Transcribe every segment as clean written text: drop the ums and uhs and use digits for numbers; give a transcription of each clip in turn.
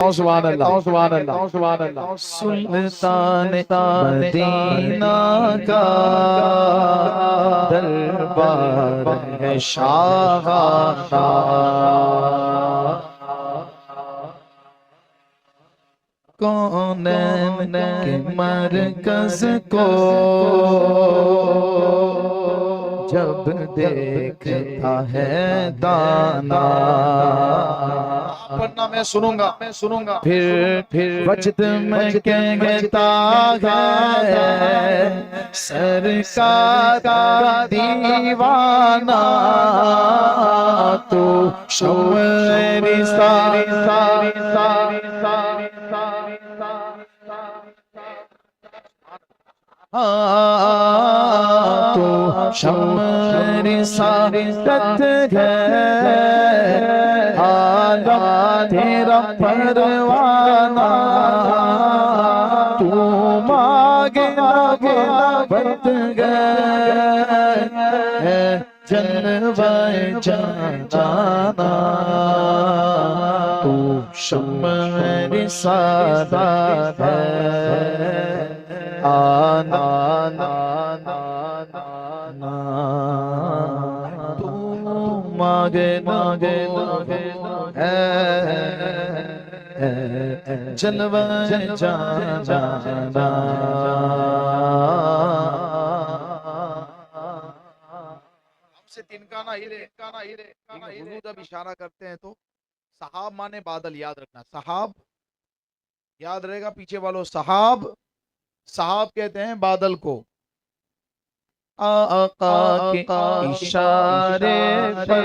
सुभान अल्लाह, सुभान अल्लाह, सुभान अल्लाह। सुल्तान मदीना का दरबार है शाहाना, कौनैन के मरकज को जब देखता है दाना, पढ़ना मैं सुनूंगा, मैं सुनूंगा। फिर वजद में कहता है सरकार का दीवाना, तो शम्मेरी सारी सारी सारी सारी तो शम्मेरी सारी सत है आलम तेरा परवाना, तू मांगे मांगे बत गए जलवाए जाना, तू शम्मेरी सादा है आना तू मांगे मांगे जलवाए जाना। हमसे तिनका हीरे जब इशारा करते हैं तो सहाब माने बादल, याद रखना। सहाब याद रहेगा, पीछे वालों सहाब, सहाब कहते हैं बादल को। आका के इशारे पर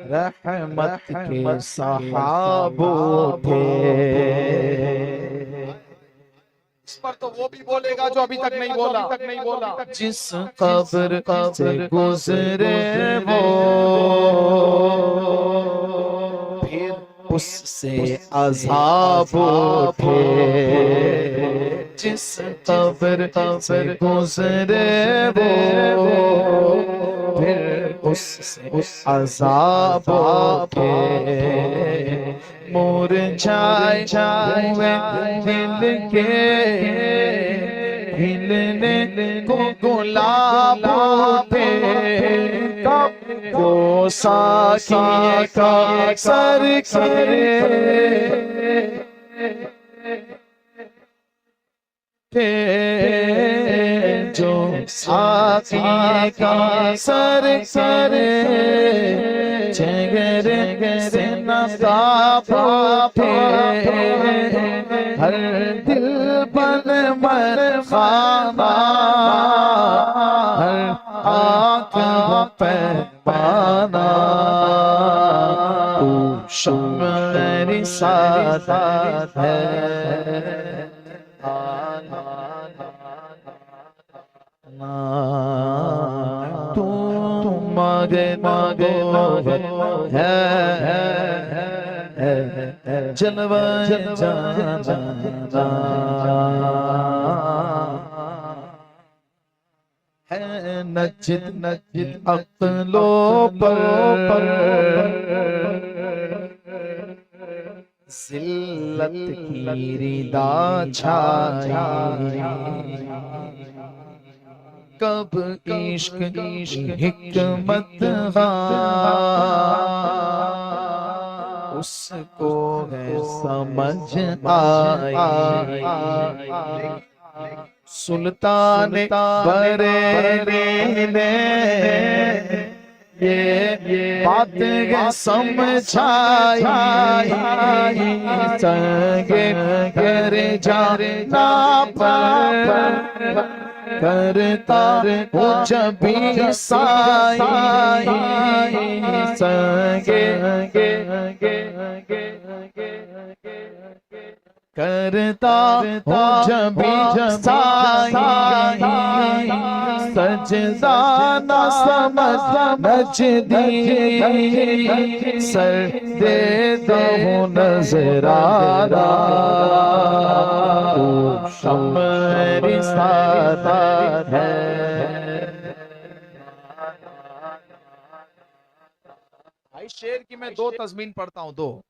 रहमत के सहाब उठे, इस पर तो वो भी बोलेगा जो अभी तक नहीं बोला। जिस कब्र से गुजरे वो फिर उससे अज़ाब उठे, जिस कब्र से गुजरे वो फिर उससे अज़ाब उठे, मुरझाए हुए दिल के हिलने को गुलाब उठे, वो साकिए का सर करे जो साकिए का सर करे, चेहरे से नकाब उठे, हर दिल बन मर खाना, हर आँख पैमाना, तू शम्मेरी सादात है तू मांगे मांगे है जलवाए जाना है, नजिद नजिद अक्लों पर ज़िल्लत की रिदा छाई, कब इश्क हिकमत उसको है समझ आई, सुल्तान बरेली ने ये बात समझाई, संगे कर जाना पर करता हूँ जब भी साई, संगे करता हूँ जब भी साई, सजदा न समझ नजदी, सर दे दो नजराना, तू शम्मेरी सादात है। भाई इस शेर की मैं 2 तज़मीन पढ़ता हूँ, 2।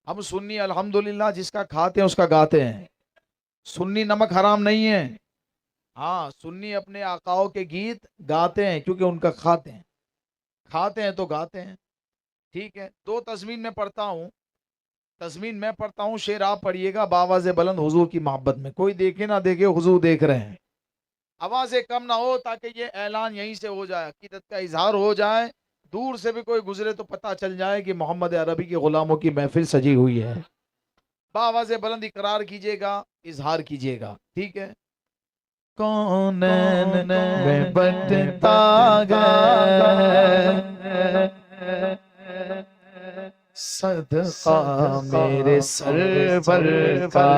हम सुन्नी अल्हम्दुलिल्लाह जिसका खाते हैं उसका गाते हैं। सुन्नी नमक हराम नहीं है। हाँ, सुन्नी अपने आकाओं के गीत गाते हैं क्योंकि उनका खाते हैं। खाते हैं तो गाते हैं। ठीक है, 2 तज़मीन मैं पढ़ता हूँ। तज़मीन मैं पढ़ता हूँ, शेर आप पढ़िएगा बावाज़े बुलंद हुजूर की मोहब्बत में। कोई देखे ना देखे, हुजूर देख रहे हैं। आवाज़ें कम ना हो ताकि ये ऐलान यहीं से हो जाए, अकीदत का इजहार हो जाए। दूर से भी कोई गुजरे तो पता चल जाए कि मोहम्मद अरबी के गुलामों की महफिल सजी हुई है। बावाज़े बुलंद इकरार कीजिएगा, इजहार कीजिएगा। ठीक है। कौन में बटता गया सदका मेरे सरवर का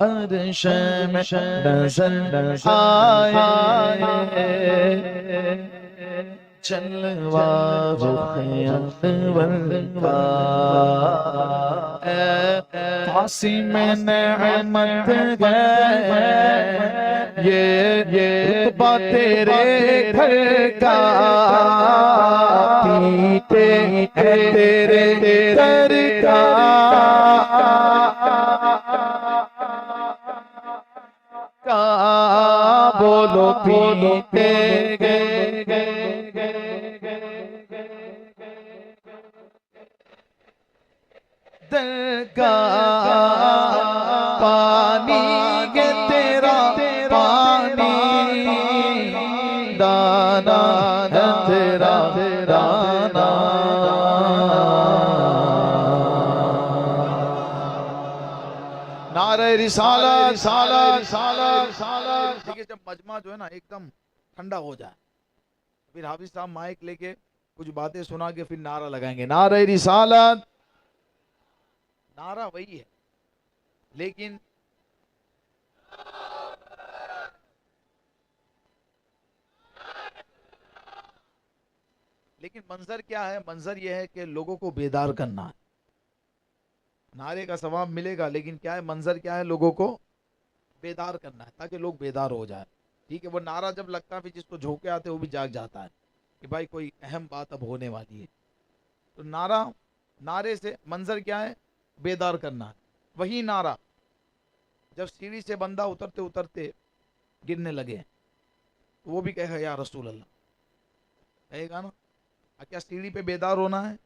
हर शम नजर आए चलवा अनवर का कासिम नेमत है ये रुतबा तेरे घर का पीते है तेरे दर का बोलो पीते गए दरगा पानी के तेरा पानी दाना है तेरा दाना नारे रिसालत सालत सालत सालत। ठीक है, जब मजमा जो है ना एकदम ठंडा हो जाए फिर हाफिज साहब माइक लेके कुछ बातें सुना के फिर नारा लगाएंगे, नारे रिसालत। नारा वही है लेकिन मंजर क्या है? मंजर यह है कि लोगों को बेदार करना है। नारे का सवाब मिलेगा लेकिन क्या है, मंजर क्या है? लोगों को बेदार करना है ताकि लोग बेदार हो जाए। ठीक है, वो नारा जब लगता है फिर जिसको झोंके आते हैं वो भी जाग जाता है कि भाई कोई अहम बात अब होने वाली है। तो नारे से मंजर क्या है? बेदार करना है। वही नारा जब सीढ़ी से बंदा उतरते उतरते गिरने लगे वो भी कहेगा या रसूल अल्लाह, कहेगा ना। क्या सीढ़ी पे बेदार होना है?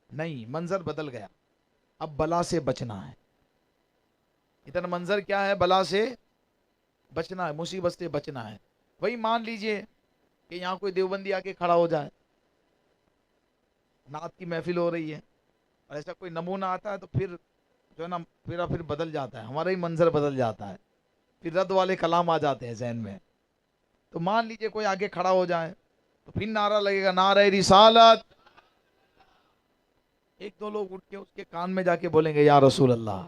नहीं, मंजर बदल गया, अब बला से बचना है। इधर मंजर क्या है? बला से बचना है, मुसीबत से बचना है। वही मान लीजिए कि यहाँ कोई देवबंदी आके खड़ा हो जाए, नात की महफिल हो रही है और ऐसा कोई नमूना आता है तो फिर जो है ना फिर बदल जाता है, हमारा ही मंजर बदल जाता है, फिर रद्द वाले कलाम आ जाते हैं जहन में। तो मान लीजिए कोई आगे खड़ा हो जाए तो फिर नारा लगेगा, नारे रिसालत। एक दो लोग उठ के उसके कान में जाके बोलेंगे या रसूल अल्लाह।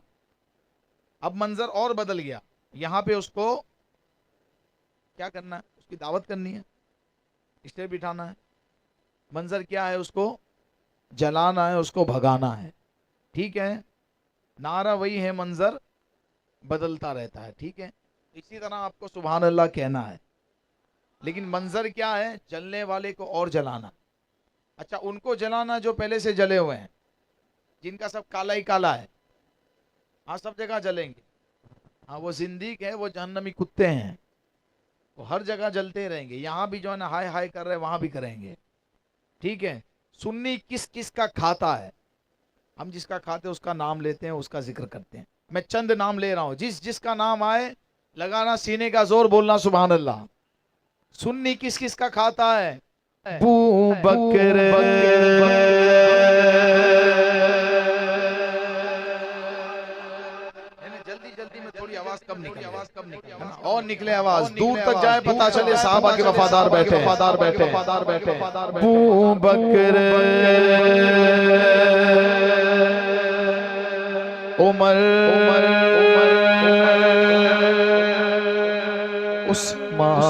अब मंजर और बदल गया, यहाँ पे उसको क्या करना है? उसकी दावत करनी है, स्टेज बिठाना है। मंजर क्या है? उसको जलाना है, उसको भगाना है। ठीक है, नारा वही है, मंजर बदलता रहता है। ठीक है, इसी तरह आपको सुभान अल्लाह कहना है लेकिन मंजर क्या है? जलने वाले को और जलाना। अच्छा, उनको जलाना जो पहले से जले हुए हैं, जिनका सब काला ही काला है। हाँ, सब जगह जलेंगे। हाँ, वो जिंदीक है, वो जहन्नमी कुत्ते हैं, वो हर जगह जलते रहेंगे। यहाँ भी जो है ना हाय हाय कर रहे हैं, वहां भी करेंगे। ठीक है, सुन्नी किस किस का खाता है? हम जिसका खाते उसका नाम लेते हैं, उसका जिक्र करते हैं। मैं चंद नाम ले रहा हूं, जिसका नाम आए लगाना सीने का जोर, बोलना सुभान अल्लाह। सुन्नी किस किस का खाता है? बू बकर जल्दी जल्दी में थोड़ी आवाज कम निकले, और निकले आवाज दूर तक जाए, पता चले साहबा के वफादार बैठे। बू बकर उमर उस्मान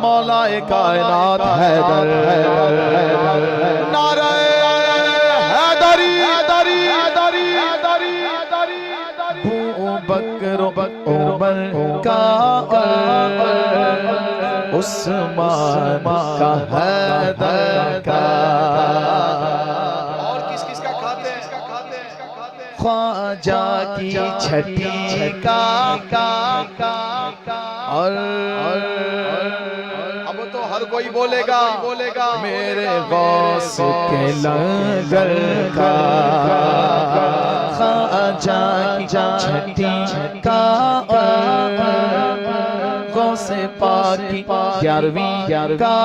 मौलाए कायनात हैदर नारे हैदरी बू बकर उमर का उस्मान का हैदर का। और किस किस का खाते हैं? ख्वाजा की छठी का और अब तो हर कोई बोलेगा मेरे गौस के लंगर का। ख्वाजा की छठी का और गौस पाक की 11वीं का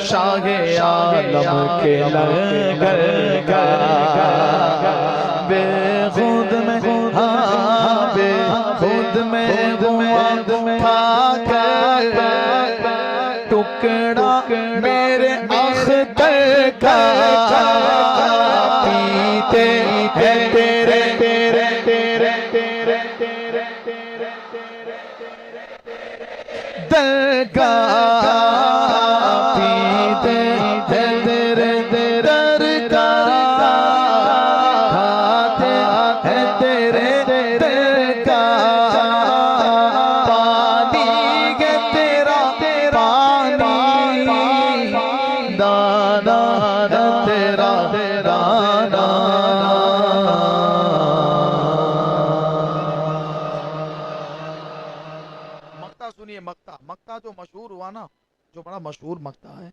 शाहे आलम के लंगर का। बेखुद में हाँ बेखुद में टुकड़ा मेरे अख्तर का पीते हैं तेरे दर का। पीते हैं तेरे दर का खाते हैं तेरे दर का। पानी है तेरा पानी दाना तेरा दाना। मक्ता सुनिए, मक्ता जो मशहूर हुआ ना, जो बड़ा मशहूर मक्ता है,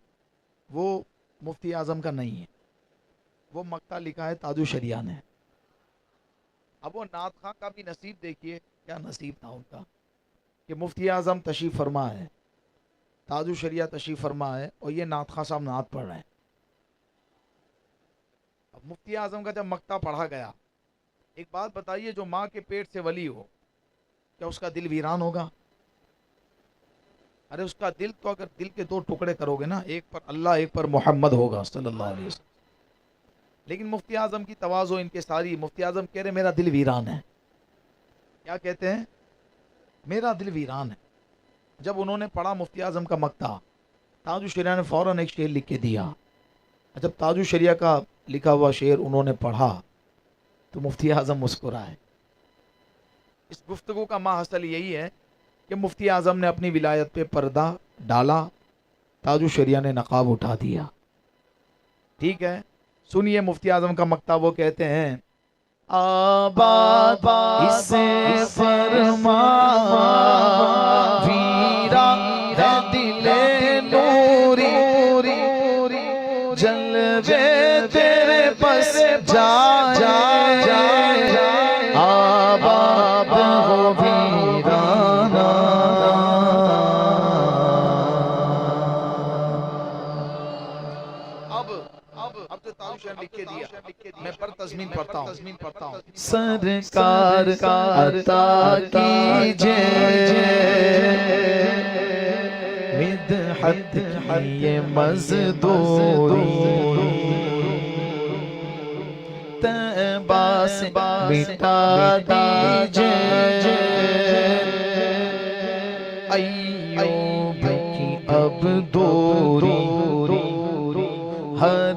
वो मुफ्ती आजम का नहीं है। वो मक्ता लिखा है ताजु शरिया ने। अब वो नात खां का भी नसीब देखिए, क्या नसीब था उनका कि मुफ्ती आजम तशरीफ फरमा है, ताजु शरिया तशरीफ फरमा है और ये नात खां साहब नात पढ़ रहे हैं। अब मुफ्ती आजम का जब मक्ता पढ़ा गया, एक बात बताइए, जो माँ के पेट से वली हो, क्या उसका दिल वीरान होगा? अरे उसका दिल तो, अगर दिल के 2 टुकड़े करोगे ना, एक पर अल्लाह एक पर मोहम्मद होगा सल्लल्लाहु अलैहि वसल्लम। लेकिन मुफ्ती आजम की तवाज़ो इनके सारी, मुफ्ती आजम कह रहे मेरा दिल वीरान है। क्या कहते हैं? मेरा दिल वीरान है। जब उन्होंने पढ़ा मुफ्ती आजम का मक्ता, ताजु शरिया ने फौरन एक शेर लिख के दिया। जब ताजु शरिया का लिखा हुआ शेर उन्होंने पढ़ा तो मुफ्ती आजम मुस्कुराए। इस गुफ्तगू का माहसल यही है कि मुफ्ती आजम ने अपनी विलायत पे पर्दा डाला, ताजु शरिया ने नकाब उठा दिया। ठीक है, सुनिए मुफ्ती आजम का मक्ता। वो कहते हैं आबाद इसे फरमा वीरा है दिले नूरी जलवे तेरे बस जाए आबाद हो वीराना। अब तो ताजु शरिया लिख के दिया, मैं पर तज़मीन पढ़ता हूँ। सरकार का अता कीजिए मिदहत की ये मज़दूरी तैबा से मिटा दीजिए अय्यूब की अब दूरी। हर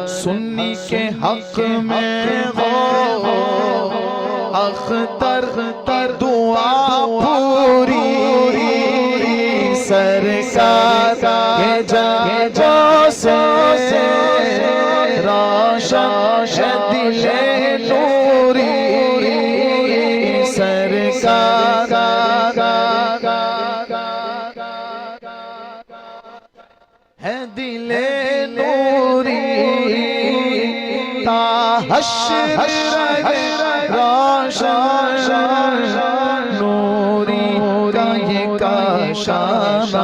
सुन्नी के हक में हो अख्तर दुआ पूरी सरकार के जाओ से रोशन दिले नूरी सरकार है दिले नूरी ताहश्र रोशन नूरी का ये काशाना।